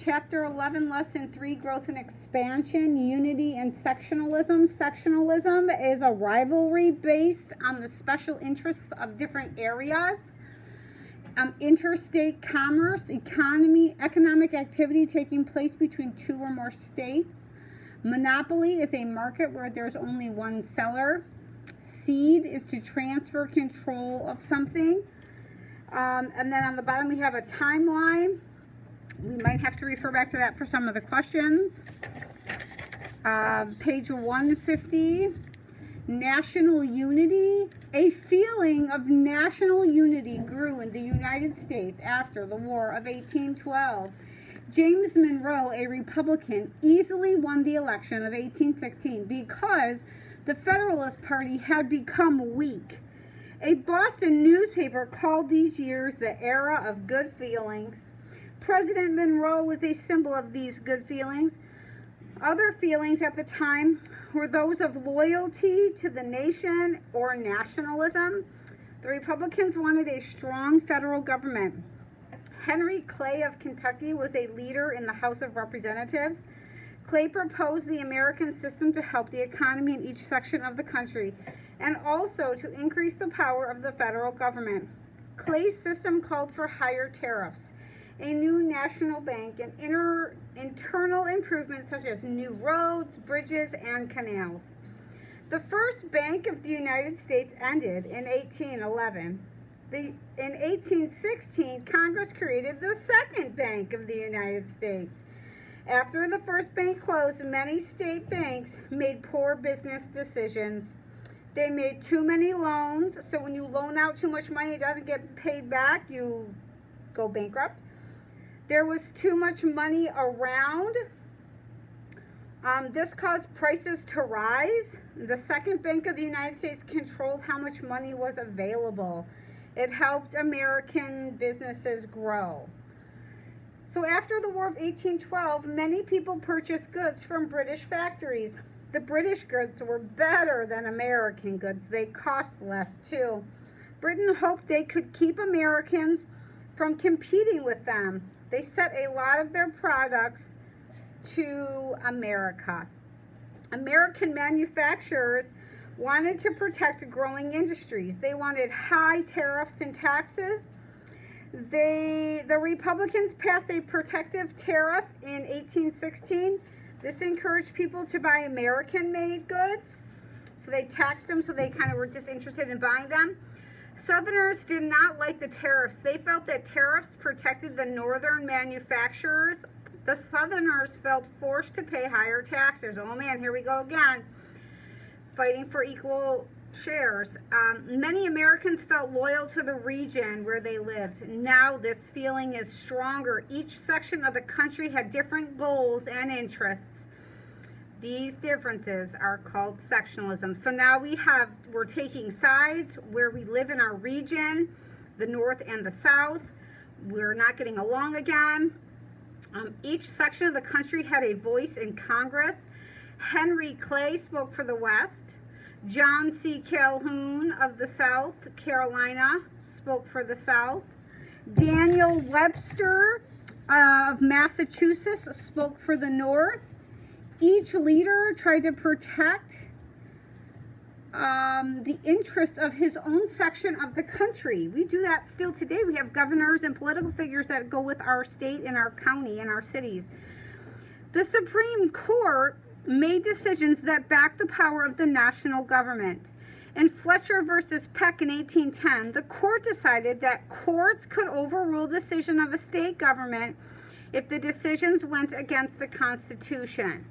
Chapter 11, Lesson 3, Growth and Expansion, Unity and Sectionalism. Sectionalism is a rivalry based on the special interests of different areas. Interstate commerce, economic activity taking place between two or more states. Monopoly is a market where there's only one seller. Cede is to transfer control of something. And then on the bottom we have a timeline. We might have to refer back to that for some of the questions. Page 150, national unity. A feeling of national unity grew in the United States after the War of 1812. James Monroe, a Republican, easily won the election of 1816 because the Federalist Party had become weak. A Boston newspaper called these years the era of good feelings. President Monroe was a symbol of these good feelings. Other feelings at the time were those of loyalty to the nation or nationalism. The Republicans wanted a strong federal government. Henry Clay of Kentucky was a leader in the House of Representatives. Clay proposed the American system to help the economy in each section of the country and also to increase the power of the federal government. Clay's system called for higher tariffs, a new national bank, and internal improvements such as new roads, bridges, and canals. The first Bank of the United States ended in 1811. In 1816, Congress created the second Bank of the United States. After the first bank closed, many state banks made poor business decisions. They made too many loans, so when you loan out too much money, it doesn't get paid back, you go bankrupt. There was too much money around. This caused prices to rise. The second Bank of the United States controlled how much money was available. It helped American businesses grow. So after the War of 1812, many people purchased goods from British factories. The British goods were better than American goods. They cost less too. Britain hoped they could keep Americans from competing with them. They sent a lot of their products to America. American manufacturers wanted to protect growing industries. They wanted high tariffs and taxes. The Republicans passed a protective tariff in 1816. This encouraged people to buy American-made goods. So they taxed them, so they kind of were disinterested in buying them. Southerners did not like the tariffs. They felt that tariffs protected the northern manufacturers. The Southerners felt forced to pay higher taxes. Oh man, here we go again. Fighting for equal shares. Many Americans felt loyal to the region where they lived. Now this feeling is stronger. Each section of the country had different goals and interests. These differences are called sectionalism. So now we're taking sides where we live in our region, the North and the South. We're not getting along again. Each section of the country had a voice in Congress. Henry Clay spoke for the West. John C. Calhoun of the South Carolina spoke for the South. Daniel Webster of Massachusetts spoke for the North. Each leader tried to protect the interests of his own section of the country. We do that still today. We have governors and political figures that go with our state and our county and our cities. The Supreme Court made decisions that backed the power of the national government. In Fletcher versus Peck in 1810, the court decided that courts could overrule the decision of a state government if the decisions went against the Constitution.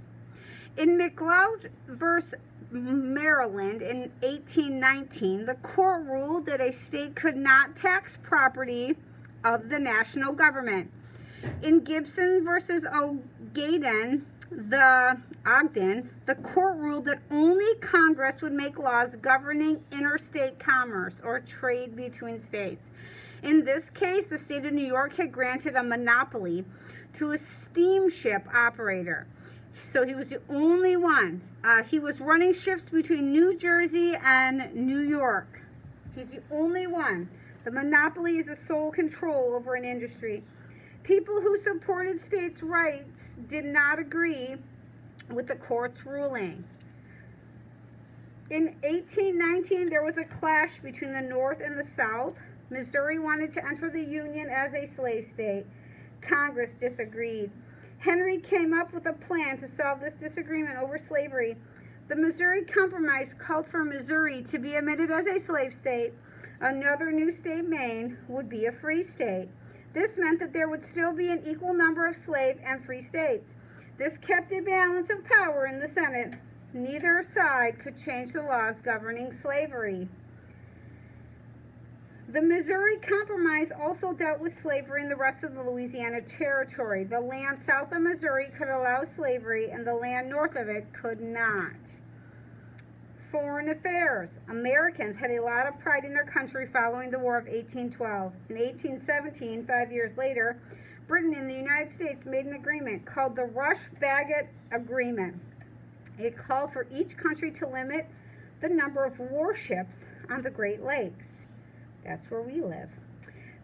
In McLeod versus Maryland in 1819, the court ruled that a state could not tax property of the national government. In Gibson versus Ogden, the court ruled that only Congress would make laws governing interstate commerce or trade between states. In this case, the state of New York had granted a monopoly to a steamship operator. So he was the only one. He was running ships between New Jersey and New York. He's the only one. The monopoly is a sole control over an industry. People who supported states' rights did not agree with the court's ruling. In 1819, there was a clash between the North and the South. Missouri wanted to enter the Union as a slave state. Congress disagreed. Henry came up with a plan to solve this disagreement over slavery. The Missouri Compromise called for Missouri to be admitted as a slave state. Another new state, Maine, would be a free state. This meant that there would still be an equal number of slave and free states. This kept a balance of power in the Senate. Neither side could change the laws governing slavery. The Missouri Compromise also dealt with slavery in the rest of the Louisiana Territory. The land south of Missouri could allow slavery, and the land north of it could not. Foreign affairs. Americans had a lot of pride in their country following the War of 1812. In 1817, 5 years later, Britain and the United States made an agreement called the Rush-Bagot Agreement. It called for each country to limit the number of warships on the Great Lakes. That's where we live.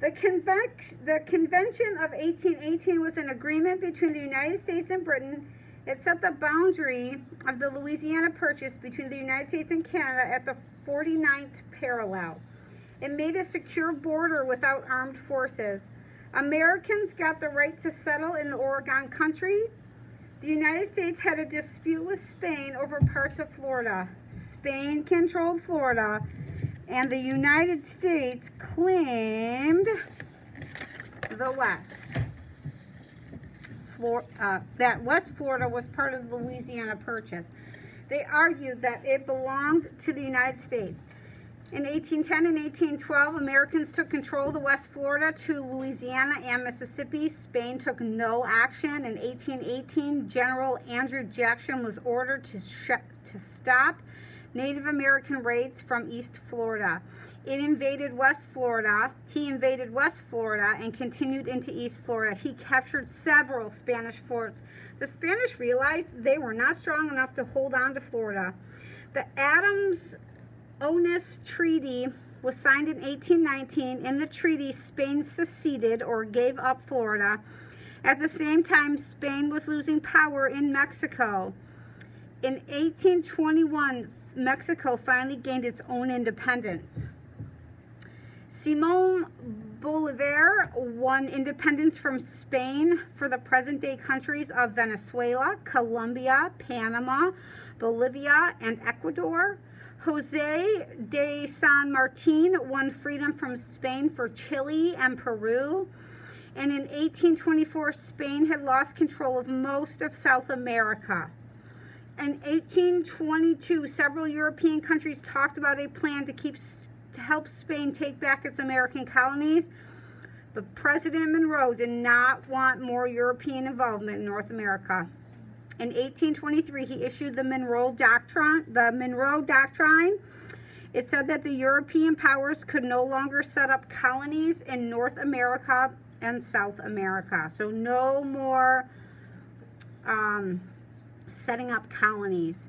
The Convention of 1818 was an agreement between the United States and Britain. It set the boundary of the Louisiana Purchase between the United States and Canada at the 49th parallel. It made a secure border without armed forces. Americans got the right to settle in the Oregon Country. The United States had a dispute with Spain over parts of Florida. Spain controlled Florida, and the United States claimed the West. That West Florida was part of the Louisiana Purchase. They argued that it belonged to the United States. In 1810 and 1812, Americans took control of the West Florida to Louisiana and Mississippi. Spain took no action. In 1818, General Andrew Jackson was ordered to stop Native American raids from East Florida. He invaded West Florida and continued into East Florida. He captured several Spanish forts. The Spanish realized they were not strong enough to hold on to Florida. The Adams-Onis Treaty was signed in 1819. In the treaty, Spain seceded or gave up Florida. At the same time, Spain was losing power in Mexico. In 1821, Mexico finally gained its own independence. Simón Bolívar won independence from Spain for the present-day countries of Venezuela, Colombia, Panama, Bolivia, and Ecuador. José de San Martín won freedom from Spain for Chile and Peru. And in 1824, Spain had lost control of most of South America. In 1822, several European countries talked about a plan to help Spain take back its American colonies, but President Monroe did not want more European involvement in North America. In 1823, he issued the Monroe Doctrine. It said that the European powers could no longer set up colonies in North America and South America. So no more setting up colonies.